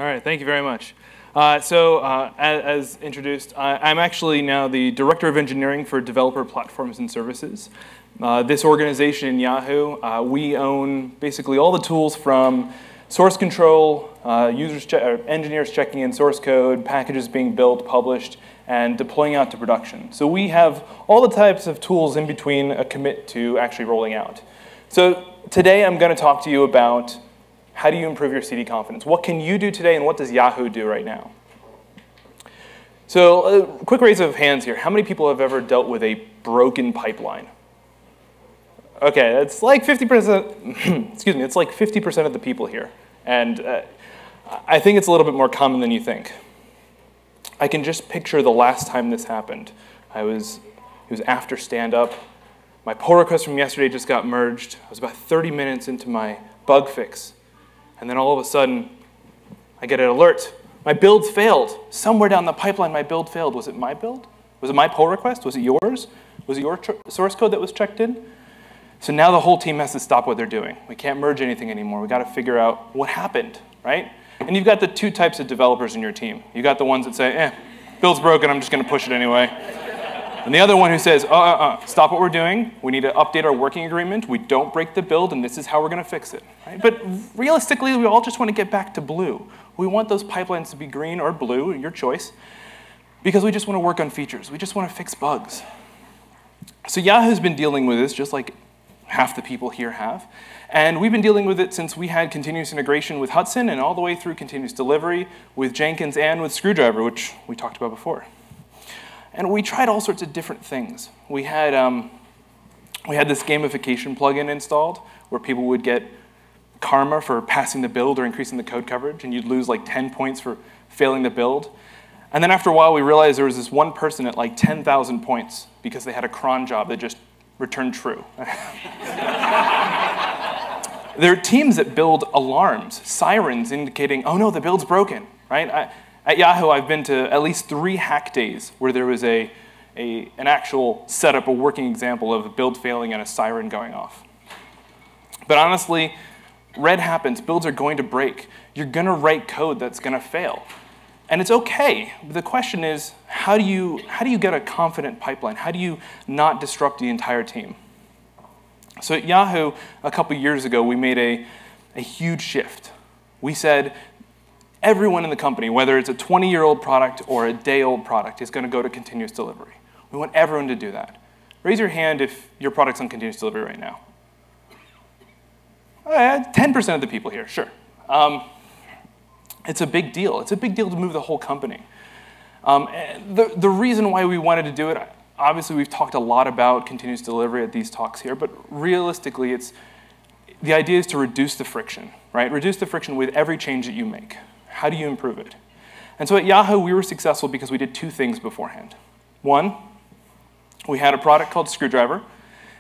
All right, thank you very much. As introduced, I'm actually now the Director of Engineering for Developer Platforms and Services. This organization in Yahoo, we own basically all the tools from source control, engineers checking in source code, packages being built, published, and deploying out to production. So we have all the types of tools in between a commit to actually rolling out. So today I'm going to talk to you about how do you improve your CD confidence? What can you do today, and what does Yahoo do right now? So quick raise of hands here. How many people have ever dealt with a broken pipeline? Okay, it's like 50%, excuse me, it's like 50% of the people here. And I think it's a little bit more common than you think. I can just picture the last time this happened. It was after stand-up. My pull request from yesterday just got merged. I was about 30 minutes into my bug fix. And then all of a sudden, I get an alert. My build failed. Somewhere down the pipeline, my build failed. Was it my build? Was it my pull request? Was it yours? Was it your source code that was checked in? So now the whole team has to stop what they're doing. We can't merge anything anymore. We've got to figure out what happened, right? And you've got the two types of developers in your team. You've got the ones that say, build's broken, I'm just going to push it anyway. And the other one who says, stop what we're doing. We need to update our working agreement. We don't break the build, and this is how we're going to fix it. Right? But realistically, we all just want to get back to blue. We want those pipelines to be green or blue, your choice, because we just want to work on features. We just want to fix bugs. So Yahoo's been dealing with this, just like half the people here have. And we've been dealing with it since we had continuous integration with Hudson and all the way through continuous delivery with Jenkins and with Screwdriver, which we talked about before. And we tried all sorts of different things. We had this gamification plugin installed where people would get karma for passing the build or increasing the code coverage, and you'd lose like 10 points for failing the build. And then after a while, we realized there was this one person at like 10,000 points because they had a cron job that just returned true. There are teams that build alarms, sirens indicating, oh no, the build's broken, right? At Yahoo, I've been to at least 3 hack days where there was an actual setup, a working example of a build failing and a siren going off. But honestly, red happens. Builds are going to break. You're going to write code that's going to fail. And it's OK. But the question is, how do you get a confident pipeline? How do you not disrupt the entire team? So at Yahoo, a couple years ago, we made a huge shift. We said, everyone in the company, whether it's a 20-year-old product or a day-old product, is going to go to continuous delivery. We want everyone to do that. Raise your hand if your product's on continuous delivery right now. 10% of the people here, sure. It's a big deal. It's a big deal to move the whole company. The reason why we wanted to do it, obviously we've talked a lot about continuous delivery at these talks here, but realistically, the idea is to reduce the friction, right? Reduce the friction with every change that you make. How do you improve it? And so at Yahoo, we were successful because we did 2 things beforehand. One, we had a product called Screwdriver.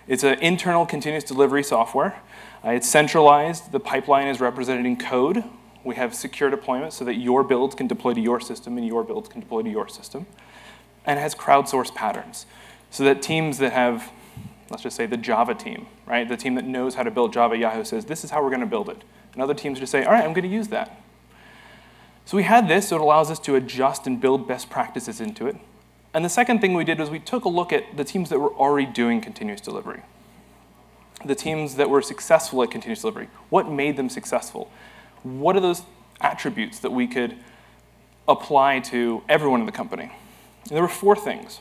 It's an internal continuous delivery software. It's centralized. The pipeline is represented in code. We have secure deployment so that your builds can deploy to your system and your builds can deploy to your system. And it has crowdsourced patterns so that teams that have, let's just say the Java team, right? The team that knows how to build Java at Yahoo says, this is how we're going to build it. And other teams just say, all right, I'm going to use that. So we had this, so it allows us to adjust and build best practices into it. And the second thing we did was we took a look at the teams that were already doing continuous delivery. The teams that were successful at continuous delivery. What made them successful? What are those attributes that we could apply to everyone in the company? And there were 4 things.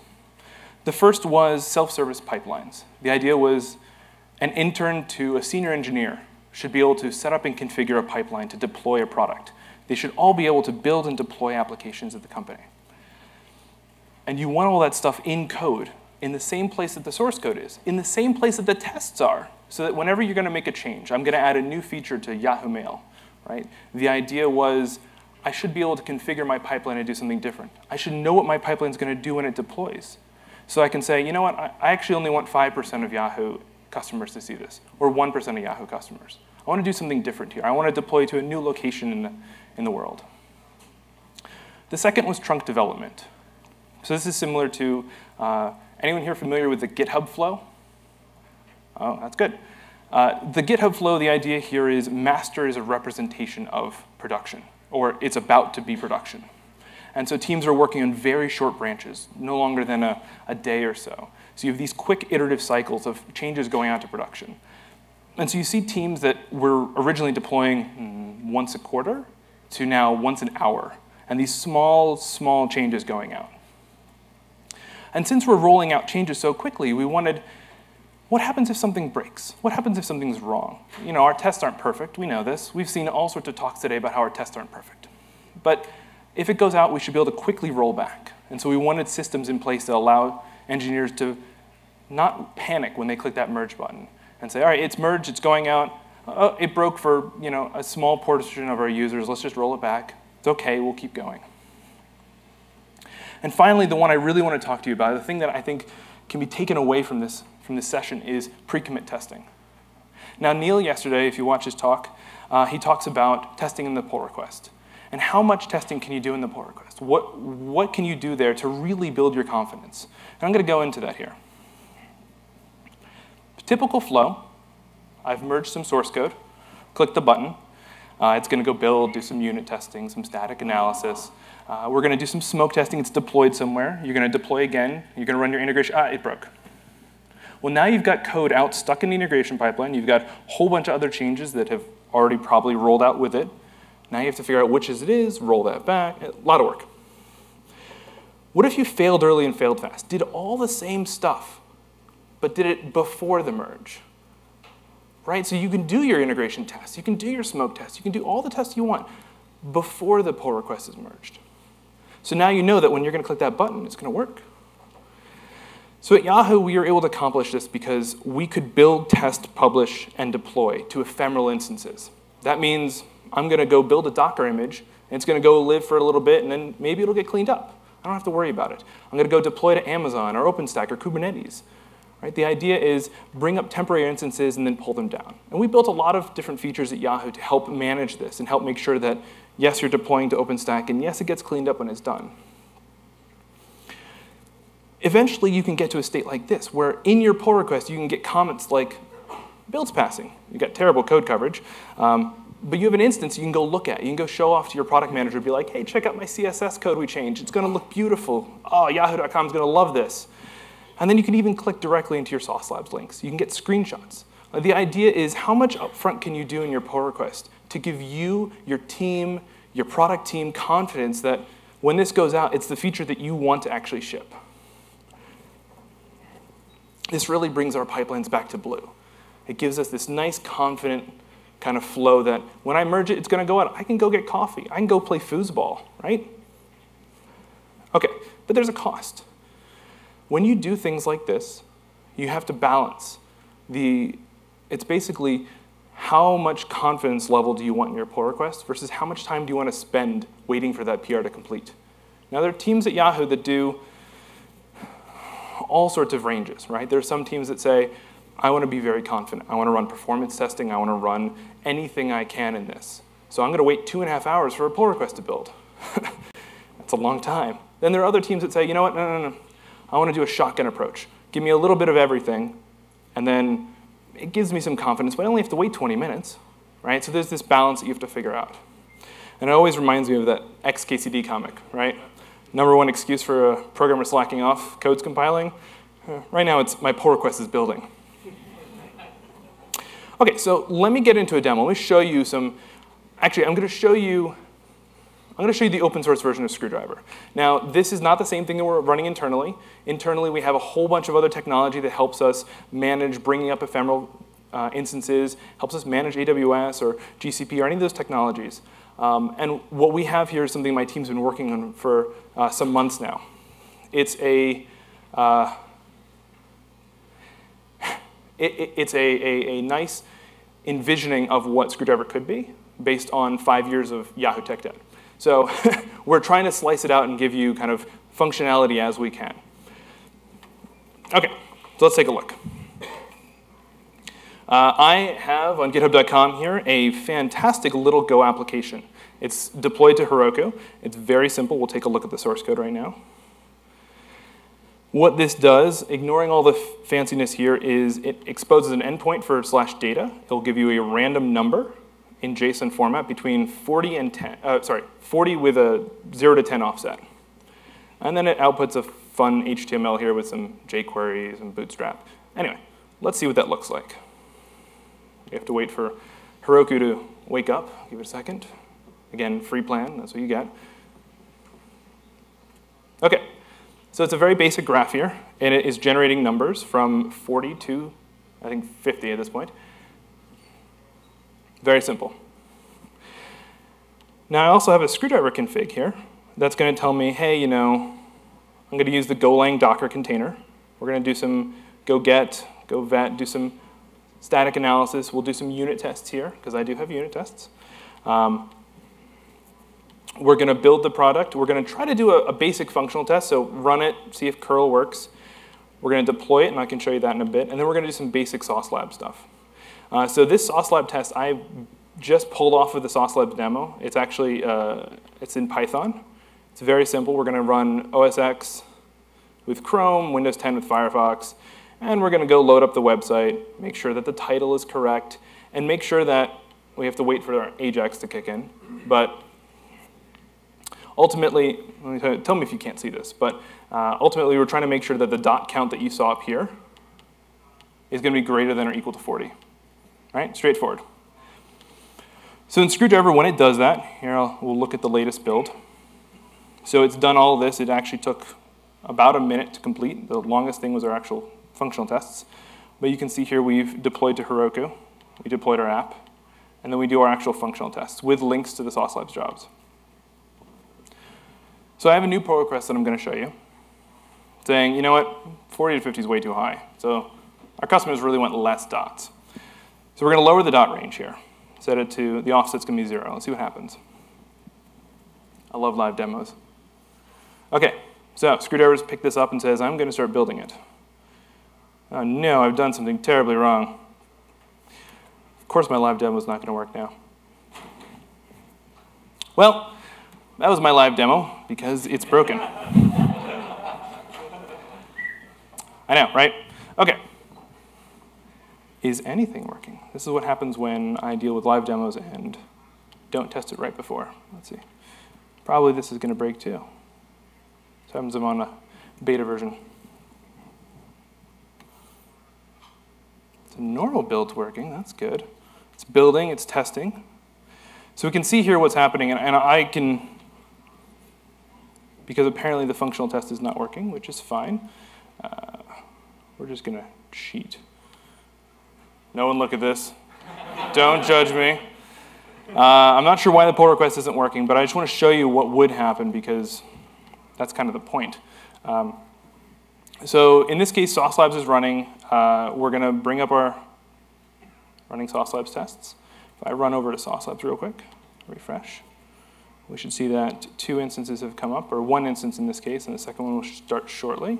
The first was self-service pipelines. The idea was an intern to a senior engineer should be able to set up and configure a pipeline to deploy a product. They should all be able to build and deploy applications at the company. And you want all that stuff in code, in the same place that the source code is, in the same place that the tests are, so that whenever you're going to make a change, I'm going to add a new feature to Yahoo Mail, right? The idea was I should be able to configure my pipeline and do something different. I should know what my pipeline is going to do when it deploys. So I can say, you know what, I actually only want 5% of Yahoo customers to see this, or 1% of Yahoo customers. I want to do something different here. I want to deploy to a new location in the world. The second was trunk development. So this is similar to, anyone here familiar with the GitHub flow? Oh, that's good. The GitHub flow, the idea here is master is a representation of production. or it's about to be production. And so teams are working on very short branches, no longer than a day or so. So you have these quick iterative cycles of changes going out to production. And so you see teams that were originally deploying once a quarter to now once an hour, and these small, small changes going out. And since we're rolling out changes so quickly, we wanted, what happens if something breaks? What happens if something's wrong? You know, our tests aren't perfect, we know this. We've seen all sorts of talks today about how our tests aren't perfect. But if it goes out, we should be able to quickly roll back. And so we wanted systems in place that allow engineers to not panic when they click that merge button and say, all right, it's merged, it's going out. Oh, it broke for a small portion of our users. Let's just roll it back. It's OK, we'll keep going. And finally, the one I really want to talk to you about, the thing that I think can be taken away from this session is pre-commit testing. Now, Neil yesterday, if you watch his talk, he talks about testing in the pull request. And how much testing can you do in the pull request? What can you do there to really build your confidence? And I'm going to go into that here. Typical flow, I've merged some source code, click the button. It's going to go build, do some unit testing, some static analysis. We're going to do some smoke testing. It's deployed somewhere. You're going to deploy again. You're going to run your integration. It broke. Well, now you've got code out stuck in the integration pipeline. You've got a whole bunch of other changes that have already probably rolled out with it. Now you have to figure out which it is, roll that back. A lot of work. What if you failed early and failed fast? Did all the same stuff, but did it before the merge? Right? So you can do your integration tests. You can do your smoke tests. You can do all the tests you want before the pull request is merged. So now you know that when you're going to click that button, it's going to work. So at Yahoo, we were able to accomplish this because we could build, test, publish, and deploy to ephemeral instances. That means I'm going to go build a Docker image, and it's going to go live for a little bit, and then maybe it'll get cleaned up. I don't have to worry about it. I'm going to go deploy to Amazon or OpenStack or Kubernetes. Right? The idea is bring up temporary instances and then pull them down. And we built a lot of different features at Yahoo to help manage this and help make sure that, yes, you're deploying to OpenStack, and yes, it gets cleaned up when it's done. Eventually, you can get to a state like this, where in your pull request, you can get comments like, build's passing. You've got terrible code coverage. But you have an instance you can go look at. You can go show off to your product manager and be like, hey, check out my CSS code we changed. It's going to look beautiful. Oh, yahoo.com is going to love this. And then you can even click directly into your Sauce Labs links. You can get screenshots. The idea is how much upfront can you do in your pull request to give you, your team, your product team confidence that when this goes out, it's the feature that you want to actually ship. This really brings our pipelines back to blue. It gives us this nice, confident kind of flow that when I merge it, it's going to go out. I can go get coffee. I can go play foosball, right? OK, but there's a cost. When you do things like this, you have to balance it's basically how much confidence level do you want in your pull request versus how much time do you want to spend waiting for that PR to complete. Now, there are teams at Yahoo that do all sorts of ranges, right? There are some teams that say, I want to be very confident. I want to run performance testing. I want to run anything I can in this. So I'm going to wait 2.5 hours for a pull request to build. That's a long time. Then there are other teams that say, you know what, no. I want to do a shotgun approach. Give me a little bit of everything, and then it gives me some confidence, but I only have to wait 20 minutes, right? So there's this balance that you have to figure out. And it always reminds me of that XKCD comic, right? #1 excuse for a programmer slacking off code's compiling. Right now, it's my pull request is building. OK, so let me get into a demo. Let me show you some. Actually, I'm going to show you the open source version of Screwdriver. Now, this is not the same thing that we're running internally. Internally, we have a whole bunch of other technology that helps us manage bringing up ephemeral instances, helps us manage AWS or GCP or any of those technologies. And what we have here is something my team's been working on for some months now. It's a nice envisioning of what Screwdriver could be based on 5 years of Yahoo Tech Dev. So we're trying to slice it out and give you kind of functionality as we can. OK, so let's take a look. I have on github.com here a fantastic little Go application. It's deployed to Heroku. It's very simple. We'll take a look at the source code right now. What this does, ignoring all the fanciness here, is it exposes an endpoint for /data. It'll give you a random number in JSON format between 40 and 40 with a 0 to 10 offset. And then it outputs a fun HTML here with some jQueries and Bootstrap. Anyway, let's see what that looks like. You have to wait for Heroku to wake up. Give it a second. Again, free plan, that's what you get. Okay, so it's a very basic graph here, and it is generating numbers from 40 to, I think, 50 at this point. Very simple. Now I also have a screwdriver config here that's going to tell me, hey, you know, I'm going to use the Golang Docker container. We're going to do some go get, go vet, do some static analysis. We'll do some unit tests here, because I do have unit tests. We're going to build the product. We're going to try to do a basic functional test, so run it, see if curl works. We're going to deploy it, and I can show you that in a bit. And then we're going to do some basic Sauce Lab stuff. So this Sauce Lab test, I just pulled off of the Sauce Lab demo. It's actually, it's in Python. It's very simple. We're going to run OS X with Chrome, Windows 10 with Firefox, and we're going to go load up the website, make sure that the title is correct, and make sure that we have to wait for our Ajax to kick in. But ultimately, tell me if you can't see this, but ultimately we're trying to make sure that the dot count that you saw up here is going to be greater than or equal to 40. Right? Straightforward. So in Screwdriver, when it does that, here we'll look at the latest build. So it's done all of this. It actually took about a minute to complete. The longest thing was our actual functional tests. But you can see here we've deployed to Heroku. We deployed our app. And then we do our actual functional tests with links to the Sauce Labs jobs. So I have a new pull request that I'm going to show you, saying, you know what, 40 to 50 is way too high. So our customers really want less dots. So we're going to lower the dot range here. Set it to, the offset's going to be 0. Let's see what happens. I love live demos. OK, so Screwdriver's picked this up and says, I'm going to start building it. Oh no, I've done something terribly wrong. Of course my live demo is not going to work now. Well, that was my live demo, because it's broken. I know, right? OK. Is anything working? This is what happens when I deal with live demos and don't test it right before. Let's see. Probably this is going to break too. So happens I'm on a beta version. The normal build's working. That's good. It's building. It's testing. So we can see here what's happening, and I can, because apparently the functional test is not working, which is fine. We're just going to cheat. No one look at this. Don't judge me. I'm not sure why the pull request isn't working, but I just want to show you what would happen, because that's kind of the point. So in this case, Sauce Labs is running. We're going to bring up our running Sauce Labs tests. If I run over to Sauce Labs real quick, refresh, we should see that 2 instances have come up, or 1 instance in this case, and the second one will start shortly.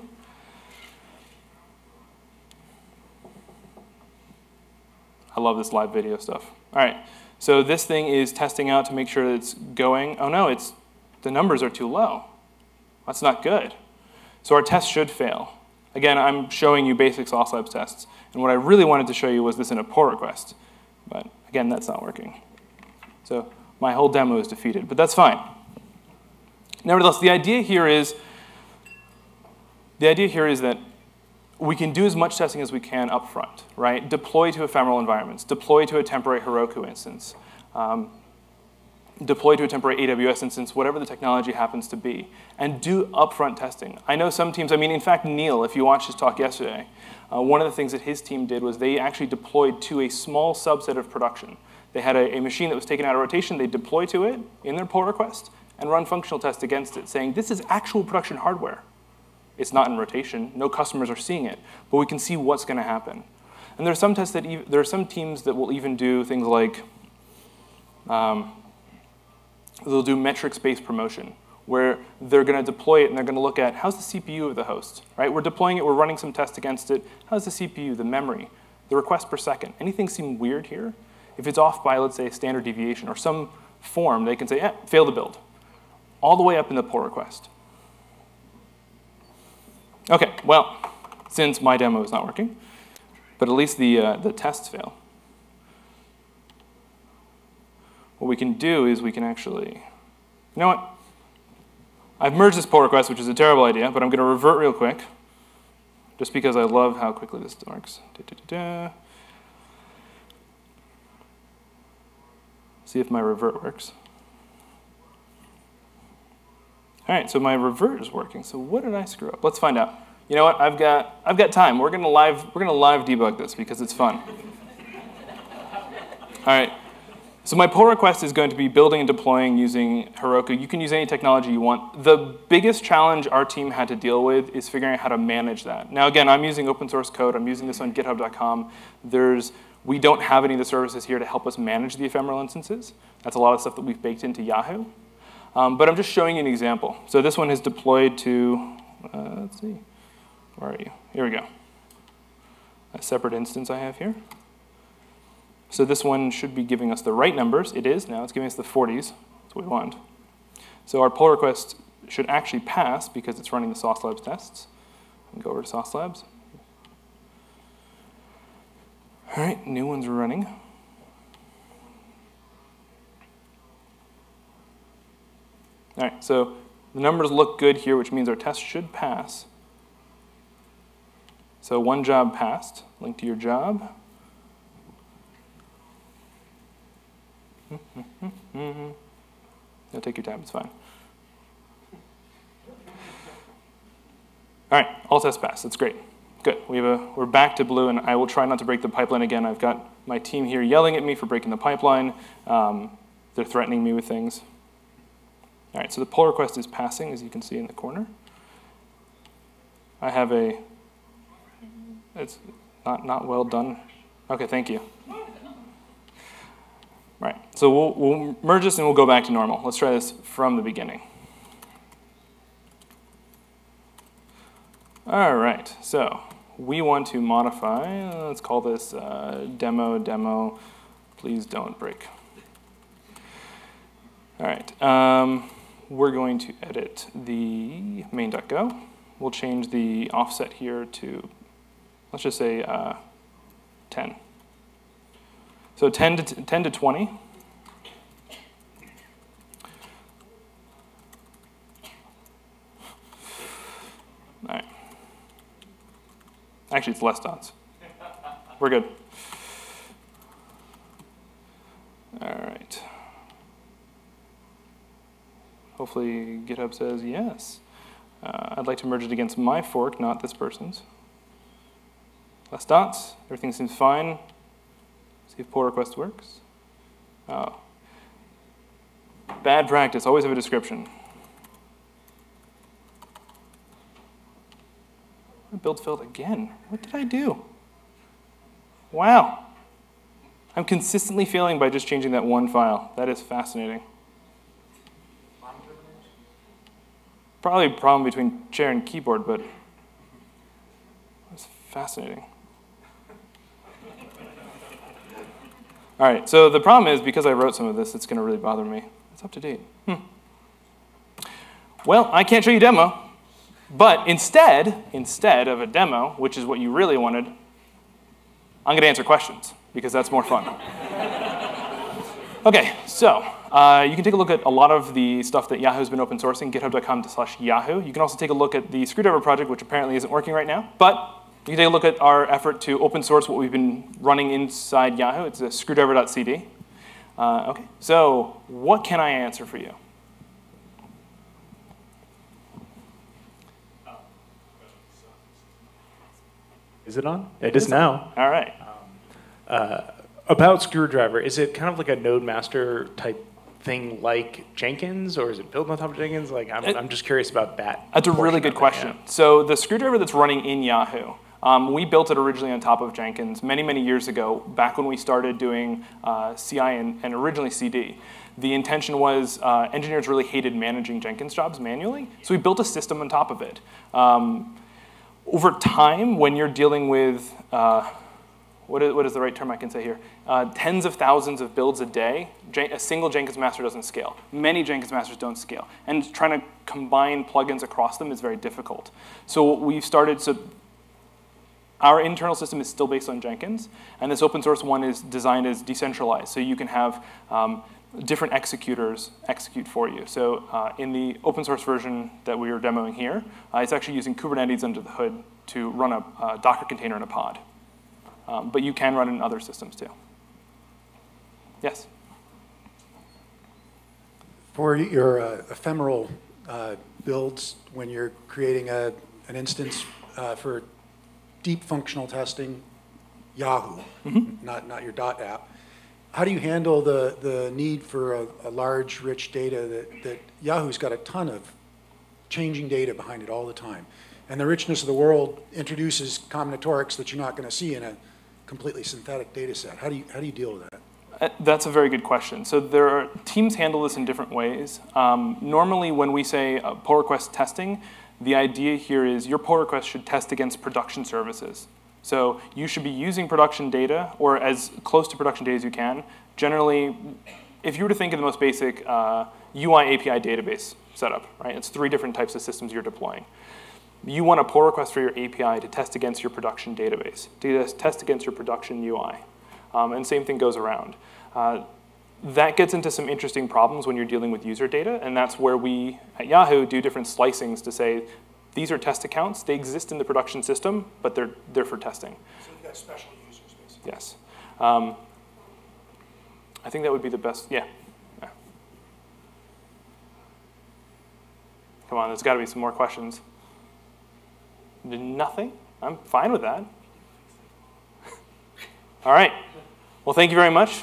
I love this live video stuff. All right, so this thing is testing out to make sure that it's going. Oh no, the numbers are too low. That's not good. So our test should fail. Again, I'm showing you basic Sauce Labs tests. And what I really wanted to show you was this in a pull request. But again, that's not working. So my whole demo is defeated, but that's fine. Nevertheless, the idea here is that we can do as much testing as we can up front, right? Deploy to ephemeral environments, deploy to a temporary Heroku instance, deploy to a temporary AWS instance, whatever the technology happens to be, and do upfront testing. I know some teams, in fact, Neil, if you watched his talk yesterday, one of the things that his team did was they actually deployed to a small subset of production. They had a machine that was taken out of rotation, they deploy to it in their pull request, and run functional tests against it, saying this is actual production hardware. It's not in rotation, no customers are seeing it, but we can see what's going to happen. And there are some tests there are some teams that will even do things like, they'll do metrics-based promotion, where they're going to deploy it and they're going to look at how's the CPU of the host, right? We're deploying it, we're running some tests against it. How's the CPU, the memory, the request per second? Anything seem weird here? If it's off by, let's say, a standard deviation or some form, they can say, fail the build, all the way up in the pull request. OK, well, since my demo is not working, but at least the tests fail. what we can do is we can actually, you know what? I've merged this pull request, which is a terrible idea, but I'm going to revert real quick, just because I love how quickly this works. See if my revert works. All right, so my revert is working. So what did I screw up? Let's find out. You know what? I've got time. We're gonna live debug this because it's fun. All right. So my pull request is going to be building and deploying using Heroku. You can use any technology you want. The biggest challenge our team had to deal with is figuring out how to manage that. Now again, I'm using open source code. I'm using this on github.com. We don't have any of the services here to help us manage the ephemeral instances. That's a lot of stuff that we've baked into Yahoo. But I'm just showing you an example. So this one is deployed to, let's see, where are you? Here we go. A separate instance I have here. So this one should be giving us the right numbers. It is now. It's giving us the 40s. That's what we want. So our pull request should actually pass because it's running the Sauce Labs tests. And go over to Sauce Labs. All right, new one's running. All right, so the numbers look good here, which means our test should pass. So one job passed. Link to your job. No, take your time, it's fine. All right, all tests passed, that's great. Good, we're back to blue, and I will try not to break the pipeline again. I've got my team here yelling at me for breaking the pipeline. They're threatening me with things. All right, so the pull request is passing, as you can see in the corner. I have it's not well done. Okay, thank you. Right, so we'll merge this and we'll go back to normal. Let's try this from the beginning. All right, so we want to modify, let's call this demo, please don't break. All right, we're going to edit the main.go. We'll change the offset here to, let's just say 10. So 10 to 20. All right. Actually, it's less dots. We're good. All right. Hopefully GitHub says yes. I'd like to merge it against my fork, not this person's. Less dots. Everything seems fine. See if pull request works. Oh. Bad practice, always have a description. My build failed again. What did I do? Wow. I'm consistently failing by just changing that one file. That is fascinating. Probably a problem between chair and keyboard, but it's fascinating. All right, so the problem is, because I wrote some of this, it's going to really bother me. It's up to date. Well, I can't show you demo, but instead of a demo, which is what you really wanted, I'm going to answer questions, because that's more fun. Okay, so you can take a look at a lot of the stuff that Yahoo's been open sourcing, github.com/Yahoo. You can also take a look at the Screwdriver project, which apparently isn't working right now, but you can take a look at our effort to open source what we've been running inside Yahoo. It's a screwdriver.cd. Okay, so what can I answer for you? Is it on? It is now. All right. About Screwdriver, is it kind of like a node master type thing like Jenkins, or is it built on top of Jenkins? Like, I'm just curious about that. That's a really good question. Yeah. So the Screwdriver that's running in Yahoo, we built it originally on top of Jenkins many, many years ago, back when we started doing CI and originally CD. The intention was engineers really hated managing Jenkins jobs manually, so we built a system on top of it. Over time, when you're dealing with, what is the right term I can say here? Tens of thousands of builds a day, a single Jenkins master doesn't scale. Many Jenkins masters don't scale. And trying to combine plugins across them is very difficult. So we've started, our internal system is still based on Jenkins, and this open source one is designed as decentralized. So you can have different executors execute for you. So in the open source version that we are demoing here, it's actually using Kubernetes under the hood to run a Docker container in a pod. But you can run it in other systems too. Yes? For your ephemeral builds, when you're creating an instance for deep functional testing, Yahoo, not your dot app, how do you handle the need for a large, rich data that Yahoo's got a ton of changing data behind it all the time? And the richness of the world introduces combinatorics that you're not going to see in a completely synthetic data set. How do you deal with that? That's a very good question. So teams handle this in different ways. Normally when we say pull request testing, the idea here is your pull request should test against production services. So you should be using production data, or as close to production data as you can. Generally, if you were to think of the most basic UI API database setup, right? It's 3 different types of systems you're deploying. You want a pull request for your API to test against your production database, to test against your production UI. And same thing goes around. That gets into some interesting problems when you're dealing with user data, and that's where we at Yahoo do different slicings to say, these are test accounts, they exist in the production system, but they're for testing. So you've got special users, basically. Yes. I think that would be the best, yeah. Come on, there's got to be some more questions. Nothing? I'm fine with that. All right. Well, thank you very much.